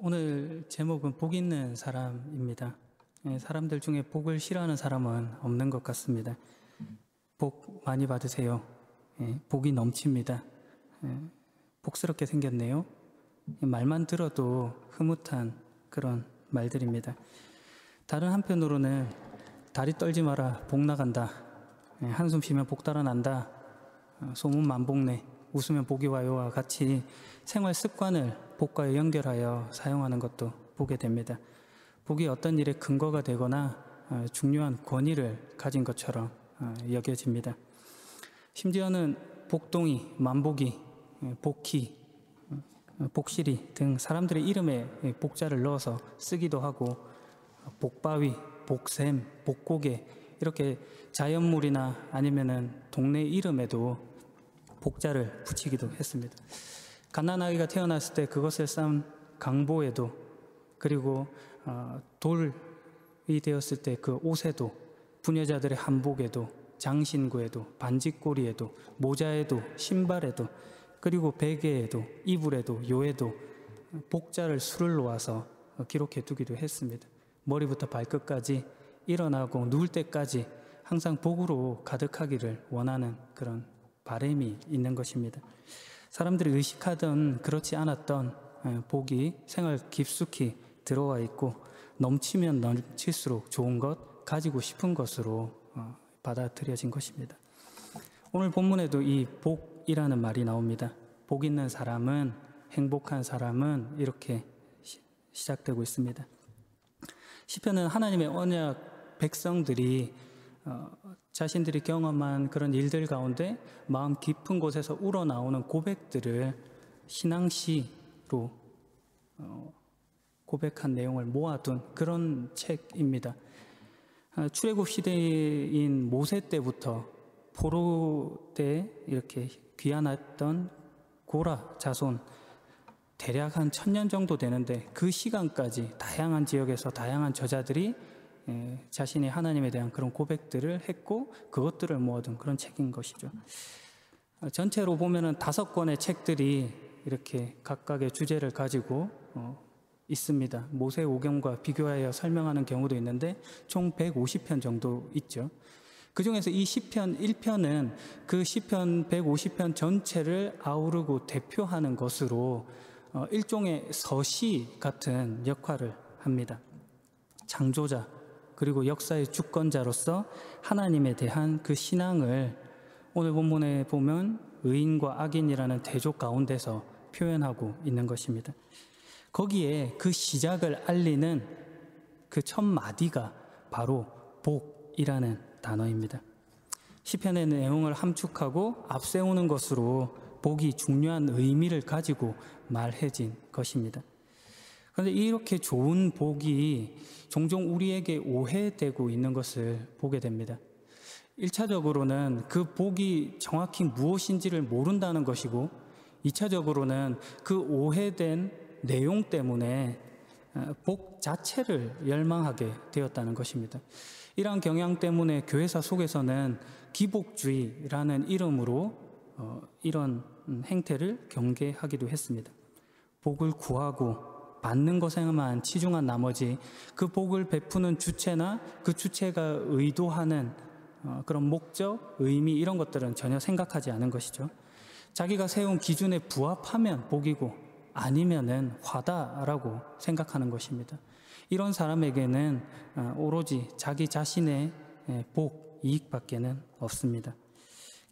오늘 제목은 복 있는 사람입니다. 사람들 중에 복을 싫어하는 사람은 없는 것 같습니다. 복 많이 받으세요. 복이 넘칩니다. 복스럽게 생겼네요. 말만 들어도 흐뭇한 그런 말들입니다. 다른 한편으로는 다리 떨지 마라, 복 나간다. 한숨 쉬면 복 달아난다. 소문 만복네, 웃으면 복이 와요와 같이 생활 습관을 복과 연결하여 사용하는 것도 보게 됩니다. 복이 어떤 일의 근거가 되거나 중요한 권위를 가진 것처럼 여겨집니다. 심지어는 복동이, 만복이, 복희, 복실이 등 사람들의 이름에 복자를 넣어서 쓰기도 하고, 복바위, 복샘, 복고개, 이렇게 자연물이나 아니면은 동네 이름에도 복자를 붙이기도 했습니다. 갓난아기가 태어났을 때 그것을 쌓은 강보에도, 그리고 돌이 되었을 때 그 옷에도, 부녀자들의 한복에도, 장신구에도, 반지꼬리에도, 모자에도, 신발에도, 그리고 베개에도, 이불에도, 요에도 복자를 수를 놓아서 기록해 두기도 했습니다. 머리부터 발끝까지, 일어나고 누울 때까지 항상 복으로 가득하기를 원하는 그런 바람이 있는 것입니다. 사람들이 의식하던 그렇지 않았던 복이 생활 깊숙이 들어와 있고, 넘치면 넘칠수록 좋은 것, 가지고 싶은 것으로 받아들여진 것입니다. 오늘 본문에도 이 복이라는 말이 나옵니다. 복 있는 사람은, 행복한 사람은, 이렇게 시작되고 있습니다. 시편은 하나님의 언약 백성들이 자신들이 경험한 그런 일들 가운데 마음 깊은 곳에서 우러나오는 고백들을 신앙시로 고백한 내용을 모아둔 그런 책입니다. 출애굽 시대인 모세 때부터 포로 때 이렇게 귀환했던 고라 자손, 대략 한 1000년 정도 되는데, 그 시간까지 다양한 지역에서 다양한 저자들이 자신이 하나님에 대한 그런 고백들을 했고, 그것들을 모아둔 그런 책인 것이죠. 전체로 보면은 5권의 책들이 이렇게 각각의 주제를 가지고 있습니다. 모세오경과 비교하여 설명하는 경우도 있는데 총 150편 정도 있죠. 그 중에서 이 시편 1편은 그 시편 150편 전체를 아우르고 대표하는 것으로 일종의 서시 같은 역할을 합니다. 창조자, 그리고 역사의 주권자로서 하나님에 대한 그 신앙을 오늘 본문에 보면 의인과 악인이라는 대조 가운데서 표현하고 있는 것입니다. 거기에 그 시작을 알리는 그 첫 마디가 바로 복이라는 단어입니다. 시편의 내용을 함축하고 앞세우는 것으로 복이 중요한 의미를 가지고 말해진 것입니다. 그런데 이렇게 좋은 복이 종종 우리에게 오해되고 있는 것을 보게 됩니다. 1차적으로는 그 복이 정확히 무엇인지를 모른다는 것이고, 2차적으로는 그 오해된 내용 때문에 복 자체를 열망하게 되었다는 것입니다. 이러한 경향 때문에 교회사 속에서는 기복주의라는 이름으로 이런 행태를 경계하기도 했습니다. 복을 구하고 받는 것에만 치중한 나머지 그 복을 베푸는 주체나 그 주체가 의도하는 그런 목적, 의미, 이런 것들은 전혀 생각하지 않은 것이죠. 자기가 세운 기준에 부합하면 복이고 아니면은 화다라고 생각하는 것입니다. 이런 사람에게는 오로지 자기 자신의 복, 이익밖에는 없습니다.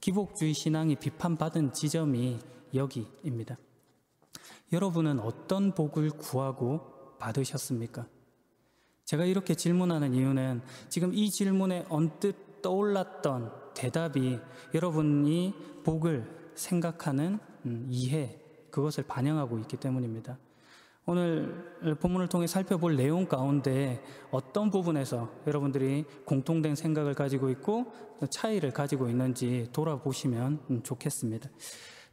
기복주의 신앙이 비판받은 지점이 여기입니다. 여러분은 어떤 복을 구하고 받으셨습니까? 제가 이렇게 질문하는 이유는 지금 이 질문에 언뜻 떠올랐던 대답이 여러분이 복을 생각하는 이해, 그것을 반영하고 있기 때문입니다. 오늘 본문을 통해 살펴볼 내용 가운데 어떤 부분에서 여러분들이 공통된 생각을 가지고 있고 차이를 가지고 있는지 돌아보시면 좋겠습니다.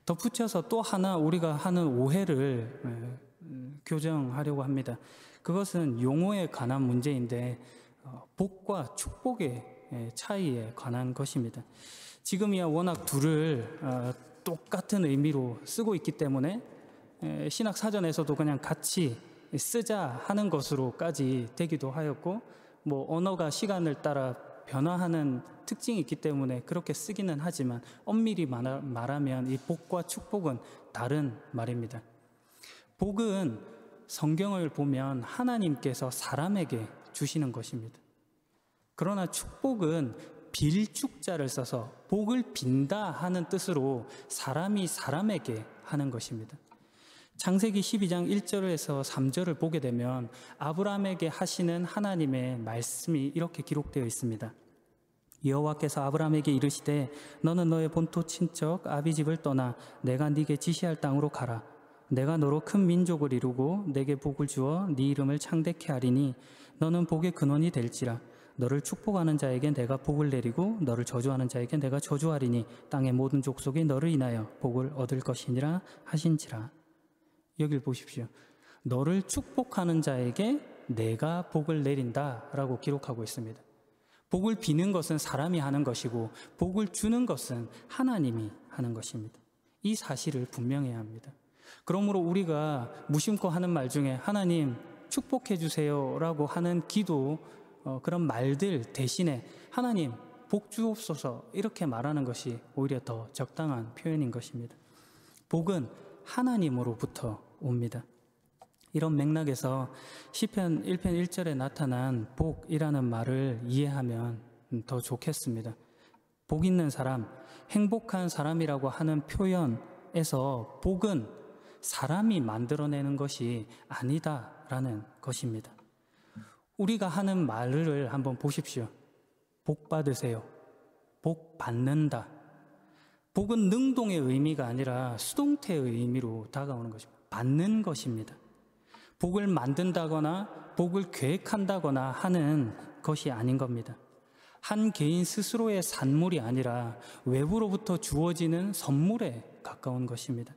덧붙여서 또 하나 우리가 하는 오해를 교정하려고 합니다. 그것은 용어에 관한 문제인데 복과 축복의 차이에 관한 것입니다. 지금이야 워낙 둘을 똑같은 의미로 쓰고 있기 때문에 신학 사전에서도 그냥 같이 쓰자 하는 것으로까지 되기도 하였고, 언어가 시간을 따라 변화하는 특징이 있기 때문에 그렇게 쓰기는 하지만 엄밀히 말하면 이 복과 축복은 다른 말입니다. 복은 성경을 보면 하나님께서 사람에게 주시는 것입니다. 그러나 축복은 빌축자를 써서 복을 빈다 하는 뜻으로 사람이 사람에게 하는 것입니다. 창세기 12장 1절에서 3절을 보게 되면 아브라함에게 하시는 하나님의 말씀이 이렇게 기록되어 있습니다. 여호와께서 아브라함에게 이르시되 너는 너의 본토 친척 아비 집을 떠나 내가 네게 지시할 땅으로 가라. 내가 너로 큰 민족을 이루고 내게 복을 주어 네 이름을 창대케 하리니 너는 복의 근원이 될지라. 너를 축복하는 자에게 내가 복을 내리고 너를 저주하는 자에게 내가 저주하리니 땅의 모든 족속이 너를 인하여 복을 얻을 것이니라 하신지라. 여길 보십시오. 너를 축복하는 자에게 내가 복을 내린다라고 기록하고 있습니다. 복을 비는 것은 사람이 하는 것이고 복을 주는 것은 하나님이 하는 것입니다. 이 사실을 분명해야 합니다. 그러므로 우리가 무심코 하는 말 중에 하나님 축복해 주세요라고 하는 기도, 그런 말들 대신에 하나님 복 주옵소서 이렇게 말하는 것이 오히려 더 적당한 표현인 것입니다. 복은 하나님으로부터 옵니다. 이런 맥락에서 시편 1편 1절에 나타난 복이라는 말을 이해하면 더 좋겠습니다. 복 있는 사람, 행복한 사람이라고 하는 표현에서 복은 사람이 만들어내는 것이 아니다라는 것입니다. 우리가 하는 말을 한번 보십시오. 복 받으세요. 복 받는다. 복은 능동의 의미가 아니라 수동태의 의미로 다가오는 것입니다. 받는 것입니다. 복을 만든다거나 복을 계획한다거나 하는 것이 아닌 겁니다. 한 개인 스스로의 산물이 아니라 외부로부터 주어지는 선물에 가까운 것입니다.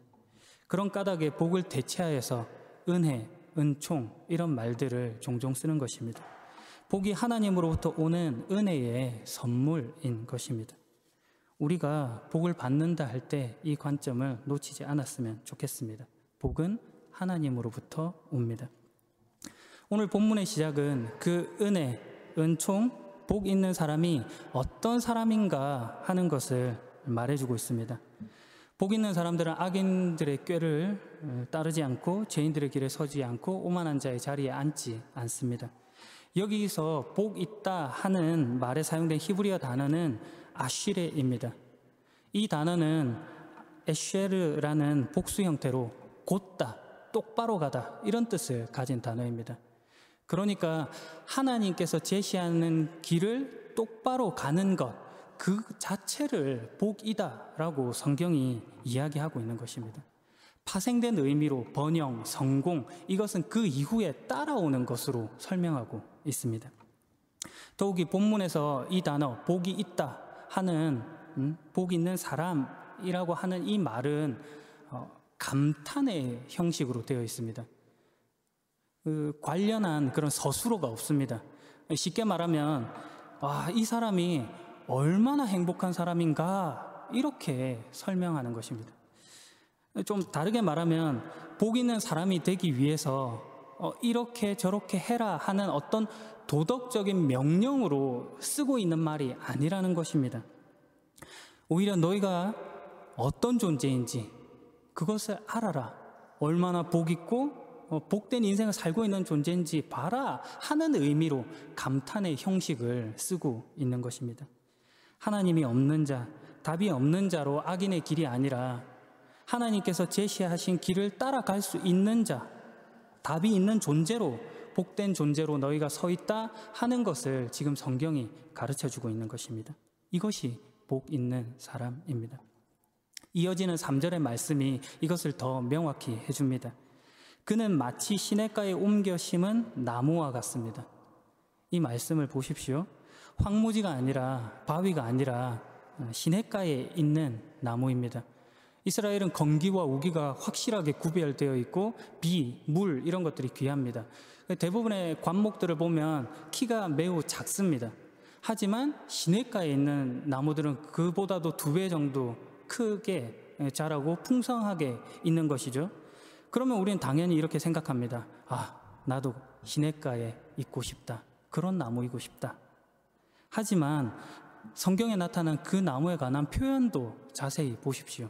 그런 까닭에 복을 대체하여서 은혜, 은총 이런 말들을 종종 쓰는 것입니다. 복이 하나님으로부터 오는 은혜의 선물인 것입니다. 우리가 복을 받는다 할 때 이 관점을 놓치지 않았으면 좋겠습니다. 복은 하나님으로부터 옵니다. 오늘 본문의 시작은 그 은혜, 은총, 복 있는 사람이 어떤 사람인가 하는 것을 말해주고 있습니다. 복 있는 사람들은 악인들의 꾀를 따르지 않고 죄인들의 길에 서지 않고 오만한 자의 자리에 앉지 않습니다. 여기서 복 있다 하는 말에 사용된 히브리어 단어는 아쉬레입니다. 이 단어는 에쉐르라는 복수 형태로 곧다, 똑바로 가다 이런 뜻을 가진 단어입니다. 그러니까 하나님께서 제시하는 길을 똑바로 가는 것, 그 자체를 복이다라고 성경이 이야기하고 있는 것입니다. 파생된 의미로 번영, 성공, 이것은 그 이후에 따라오는 것으로 설명하고 있습니다. 더욱이 본문에서 이 단어 복이 있다 하는 복 있는 사람이라고 하는 이 말은 감탄의 형식으로 되어 있습니다. 관련한 그런 서술어가 없습니다. 쉽게 말하면 이 사람이 얼마나 행복한 사람인가 이렇게 설명하는 것입니다. 좀 다르게 말하면 복 있는 사람이 되기 위해서 이렇게 저렇게 해라 하는 어떤 도덕적인 명령으로 쓰고 있는 말이 아니라는 것입니다. 오히려 너희가 어떤 존재인지 그것을 알아라. 얼마나 복 있고 복된 인생을 살고 있는 존재인지 봐라 하는 의미로 감탄의 형식을 쓰고 있는 것입니다. 하나님이 없는 자, 답이 없는 자로 악인의 길이 아니라 하나님께서 제시하신 길을 따라갈 수 있는 자, 답이 있는 존재로, 복된 존재로 너희가 서 있다 하는 것을 지금 성경이 가르쳐주고 있는 것입니다. 이것이 복 있는 사람입니다. 이어지는 3절의 말씀이 이것을 더 명확히 해줍니다. 그는 마치 시냇가에 옮겨 심은 나무와 같습니다. 이 말씀을 보십시오. 황무지가 아니라 바위가 아니라 시냇가에 있는 나무입니다. 이스라엘은 건기와 우기가 확실하게 구별되어 있고 비, 물 이런 것들이 귀합니다. 대부분의 관목들을 보면 키가 매우 작습니다. 하지만 시냇가에 있는 나무들은 그보다도 2배 정도 크게 자라고 풍성하게 있는 것이죠. 그러면 우리는 당연히 이렇게 생각합니다. 나도 시냇가에 있고 싶다. 그런 나무이고 싶다. 하지만 성경에 나타난 그 나무에 관한 표현도 자세히 보십시오.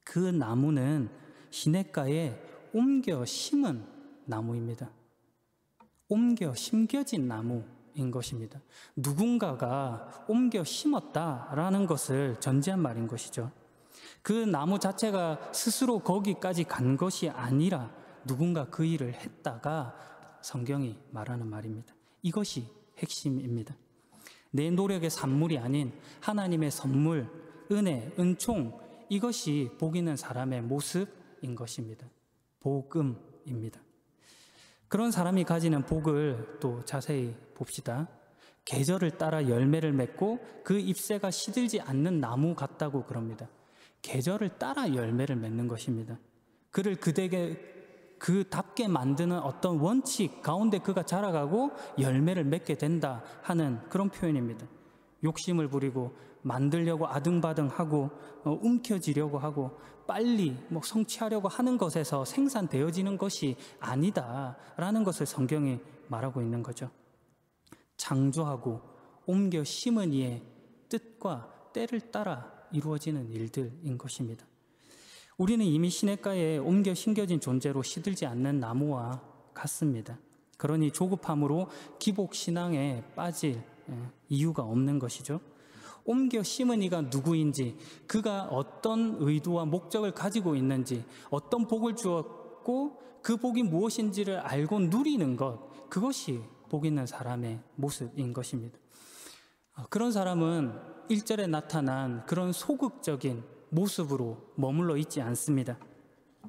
그 나무는 시냇가에 옮겨 심은 나무입니다. 옮겨 심겨진 나무인 것입니다. 누군가가 옮겨 심었다라는 것을 전제한 말인 것이죠. 그 나무 자체가 스스로 거기까지 간 것이 아니라 누군가 그 일을 했다가 성경이 말하는 말입니다. 이것이 핵심입니다. 내 노력의 산물이 아닌 하나님의 선물, 은혜, 은총, 이것이 복 있는 사람의 모습인 것입니다. 복음입니다. 그런 사람이 가지는 복을 또 자세히 봅시다. 계절을 따라 열매를 맺고 그 잎새가 시들지 않는 나무 같다고 그럽니다. 계절을 따라 열매를 맺는 것입니다. 그를 그답게 만드는 어떤 원칙 가운데 그가 자라가고 열매를 맺게 된다 하는 그런 표현입니다. 욕심을 부리고 만들려고 아등바등하고 움켜쥐려고 하고 빨리 성취하려고 하는 것에서 생산되어지는 것이 아니다라는 것을 성경이 말하고 있는 거죠. 창조하고 옮겨 심은 이의 뜻과 때를 따라 이루어지는 일들인 것입니다. 우리는 이미 시냇가에 옮겨 심겨진 존재로 시들지 않는 나무와 같습니다. 그러니 조급함으로 기복신앙에 빠질 이유가 없는 것이죠. 옮겨 심은 이가 누구인지, 그가 어떤 의도와 목적을 가지고 있는지, 어떤 복을 주었고 그 복이 무엇인지를 알고 누리는 것, 그것이 복 있는 사람의 모습인 것입니다. 그런 사람은 1절에 나타난 그런 소극적인 모습으로 머물러 있지 않습니다.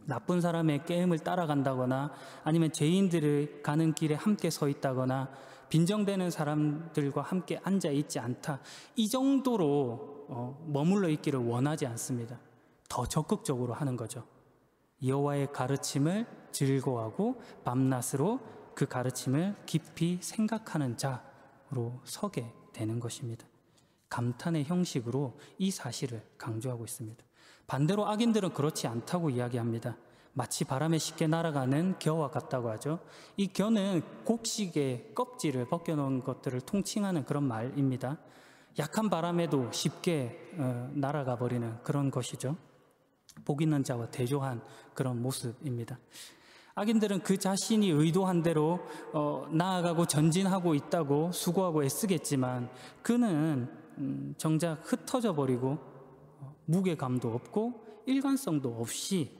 나쁜 사람의 게임을 따라간다거나 아니면 죄인들을 가는 길에 함께 서 있다거나 빈정대는 사람들과 함께 앉아 있지 않다. 이 정도로 머물러 있기를 원하지 않습니다. 더 적극적으로 하는 거죠. 여호와의 가르침을 즐거워하고 밤낮으로 그 가르침을 깊이 생각하는 자로 서게 되는 것입니다. 감탄의 형식으로 이 사실을 강조하고 있습니다. 반대로 악인들은 그렇지 않다고 이야기합니다. 마치 바람에 쉽게 날아가는 겨와 같다고 하죠. 이 겨는 곡식의 껍질을 벗겨놓은 것들을 통칭하는 그런 말입니다. 약한 바람에도 쉽게 날아가 버리는 그런 것이죠. 복 있는 자와 대조한 그런 모습입니다. 악인들은 그 자신이 의도한 대로 나아가고 전진하고 있다고 수고하고 애쓰겠지만 그는 정작 흩어져 버리고 무게감도 없고 일관성도 없이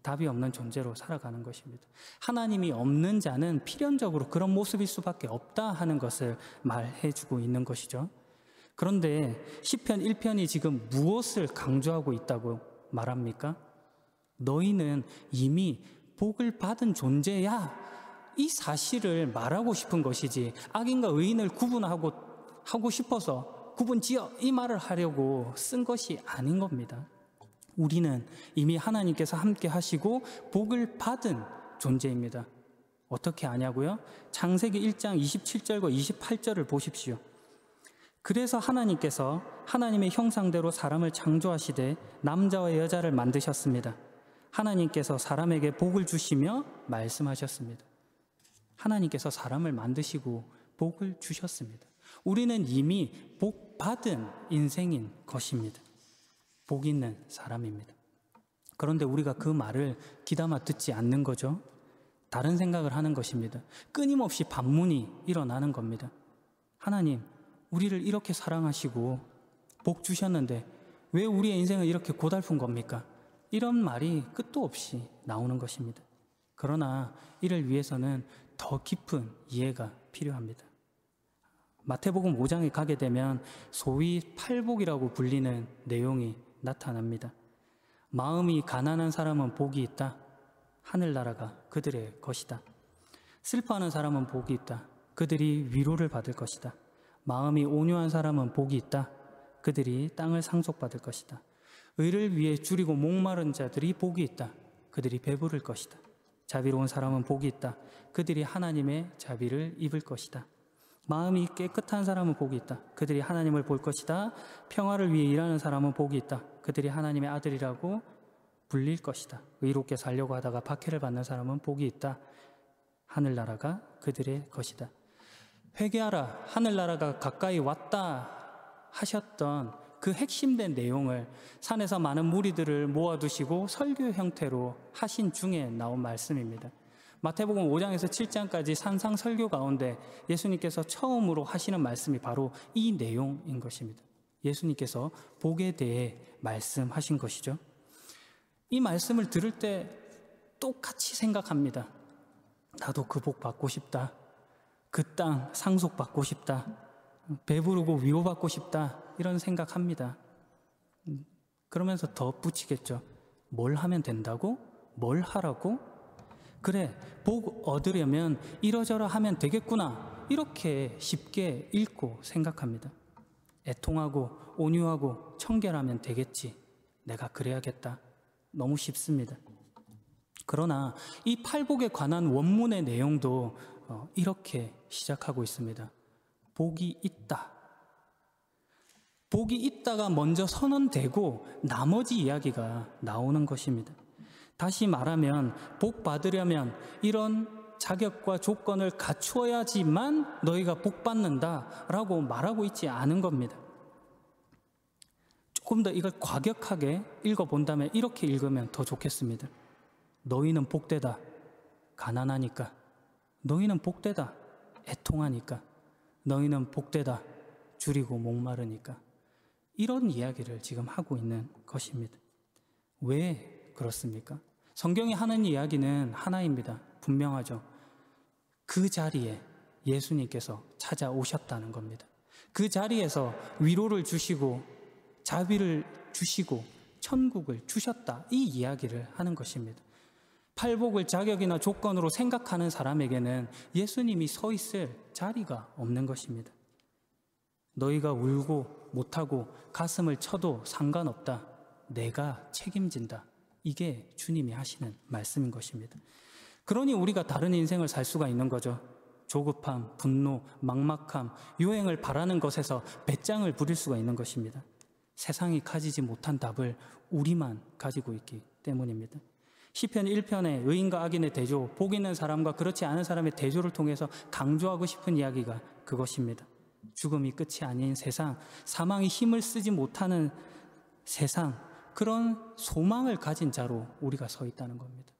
답이 없는 존재로 살아가는 것입니다. 하나님이 없는 자는 필연적으로 그런 모습일 수밖에 없다 하는 것을 말해주고 있는 것이죠. 그런데 시편 1편이 지금 무엇을 강조하고 있다고 말합니까? 너희는 이미 복을 받은 존재야. 이 사실을 말하고 싶은 것이지 악인과 의인을 구분하고 싶어서 구분지어 이 말을 하려고 쓴 것이 아닌 겁니다. 우리는 이미 하나님께서 함께 하시고 복을 받은 존재입니다. 어떻게 아냐고요? 창세기 1장 27절과 28절을 보십시오. 그래서 하나님께서 하나님의 형상대로 사람을 창조하시되 남자와 여자를 만드셨습니다. 하나님께서 사람에게 복을 주시며 말씀하셨습니다. 하나님께서 사람을 만드시고 복을 주셨습니다. 우리는 이미 복 받은 인생인 것입니다. 복 있는 사람입니다. 그런데 우리가 그 말을 귀담아 듣지 않는 거죠. 다른 생각을 하는 것입니다. 끊임없이 반문이 일어나는 겁니다. 하나님, 우리를 이렇게 사랑하시고 복 주셨는데 왜 우리의 인생은 이렇게 고달픈 겁니까? 이런 말이 끝도 없이 나오는 것입니다. 그러나 이를 위해서는 더 깊은 이해가 필요합니다. 마태복음 5장에 가게 되면 소위 팔복이라고 불리는 내용이 나타납니다. 마음이 가난한 사람은 복이 있다. 하늘나라가 그들의 것이다. 슬퍼하는 사람은 복이 있다. 그들이 위로를 받을 것이다. 마음이 온유한 사람은 복이 있다. 그들이 땅을 상속받을 것이다. 의를 위해 줄이고 목마른 자들이 복이 있다. 그들이 배부를 것이다. 자비로운 사람은 복이 있다. 그들이 하나님의 자비를 입을 것이다. 마음이 깨끗한 사람은 복이 있다. 그들이 하나님을 볼 것이다. 평화를 위해 일하는 사람은 복이 있다. 그들이 하나님의 아들이라고 불릴 것이다. 의롭게 살려고 하다가 박해를 받는 사람은 복이 있다. 하늘나라가 그들의 것이다. 회개하라, 하늘나라가 가까이 왔다 하셨던 그 핵심된 내용을 산에서 많은 무리들을 모아두시고 설교 형태로 하신 중에 나온 말씀입니다. 마태복음 5장에서 7장까지 산상 설교 가운데 예수님께서 처음으로 하시는 말씀이 바로 이 내용인 것입니다. 예수님께서 복에 대해 말씀하신 것이죠. 이 말씀을 들을 때 똑같이 생각합니다. 나도 그 복 받고 싶다. 그 땅 상속받고 싶다. 배부르고 위로받고 싶다. 이런 생각합니다. 그러면서 더 붙이겠죠. 뭘 하면 된다고? 뭘 하라고? 그래, 복 얻으려면 이러저러 하면 되겠구나. 이렇게 쉽게 읽고 생각합니다. 애통하고 온유하고 청결하면 되겠지. 내가 그래야겠다. 너무 쉽습니다. 그러나 이 팔복에 관한 원문의 내용도 이렇게 시작하고 있습니다. 복이 있다. 복이 있다가 먼저 선언되고 나머지 이야기가 나오는 것입니다. 다시 말하면 복 받으려면 이런 자격과 조건을 갖추어야지만 너희가 복 받는다라고 말하고 있지 않은 겁니다. 조금 더 이걸 과격하게 읽어본다면 이렇게 읽으면 더 좋겠습니다. 너희는 복되다. 가난하니까. 너희는 복되다. 애통하니까. 너희는 복되다. 줄이고 목마르니까. 이런 이야기를 지금 하고 있는 것입니다. 왜 그렇습니까? 성경이 하는 이야기는 하나입니다. 분명하죠. 그 자리에 예수님께서 찾아오셨다는 겁니다. 그 자리에서 위로를 주시고 자비를 주시고 천국을 주셨다. 이 이야기를 하는 것입니다. 팔복을 자격이나 조건으로 생각하는 사람에게는 예수님이 서 있을 자리가 없는 것입니다. 너희가 울고 못하고 가슴을 쳐도 상관없다. 내가 책임진다. 이게 주님이 하시는 말씀인 것입니다. 그러니 우리가 다른 인생을 살 수가 있는 거죠. 조급함, 분노, 막막함, 유행을 바라는 것에서 배짱을 부릴 수가 있는 것입니다. 세상이 가지지 못한 답을 우리만 가지고 있기 때문입니다. 시편 1편의 의인과 악인의 대조, 복 있는 사람과 그렇지 않은 사람의 대조를 통해서 강조하고 싶은 이야기가 그것입니다. 죽음이 끝이 아닌 세상, 사망이 힘을 쓰지 못하는 세상, 그런 소망을 가진 자로 우리가 서 있다는 겁니다.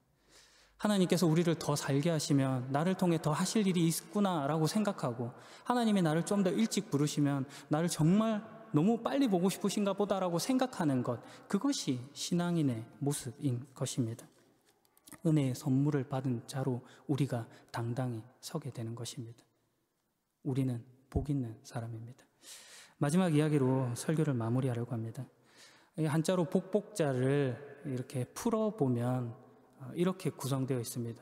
하나님께서 우리를 더 살게 하시면 나를 통해 더 하실 일이 있구나라고 생각하고, 하나님이 나를 좀 더 일찍 부르시면 나를 정말 너무 빨리 보고 싶으신가 보다라고 생각하는 것, 그것이 신앙인의 모습인 것입니다. 은혜의 선물을 받은 자로 우리가 당당히 서게 되는 것입니다. 우리는 복 있는 사람입니다. 마지막 이야기로 설교를 마무리하려고 합니다. 한자로 복복자를 이렇게 풀어보면 이렇게 구성되어 있습니다.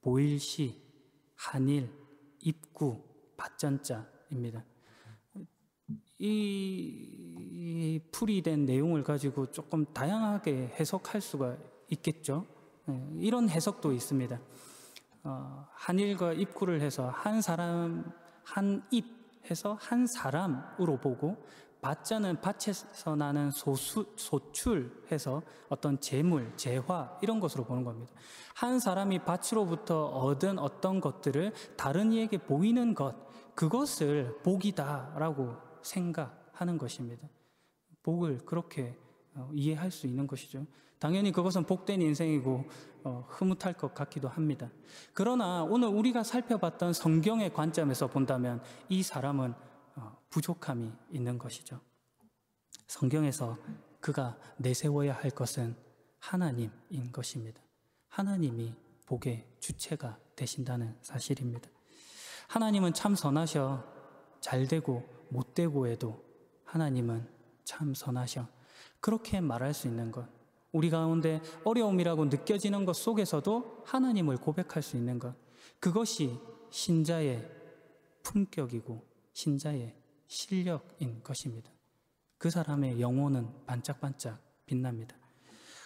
보일시, 한일, 입구, 밭전자입니다. 이 풀이된 내용을 가지고 조금 다양하게 해석할 수가 있겠죠. 이런 해석도 있습니다. 한일과 입구를 해서 한 사람, 한 입 해서 한 사람으로 보고, 밭자는 밭에서 나는 소출해서 어떤 재물, 재화 이런 것으로 보는 겁니다. 한 사람이 밭으로부터 얻은 어떤 것들을 다른 이에게 보이는 것, 그것을 복이다라고 생각하는 것입니다. 복을 그렇게 이해할 수 있는 것이죠. 당연히 그것은 복된 인생이고 흐뭇할 것 같기도 합니다. 그러나 오늘 우리가 살펴봤던 성경의 관점에서 본다면 이 사람은 부족함이 있는 것이죠. 성경에서 그가 내세워야 할 것은 하나님인 것입니다. 하나님이 복의 주체가 되신다는 사실입니다. 하나님은 참 선하셔. 잘되고 못되고에도 하나님은 참 선하셔. 그렇게 말할 수 있는 것, 우리 가운데 어려움이라고 느껴지는 것 속에서도 하나님을 고백할 수 있는 것, 그것이 신자의 품격이고 신자의 실력인 것입니다. 그 사람의 영혼은 반짝반짝 빛납니다.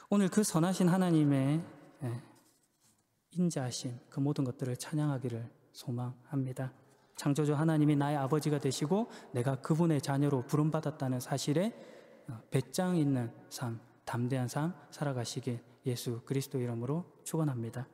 오늘 그 선하신 하나님의 인자하심, 그 모든 것들을 찬양하기를 소망합니다. 창조주 하나님이 나의 아버지가 되시고 내가 그분의 자녀로 부름받았다는 사실에 배짱 있는 삶, 담대한 삶 살아가시길 예수 그리스도 이름으로 축원합니다.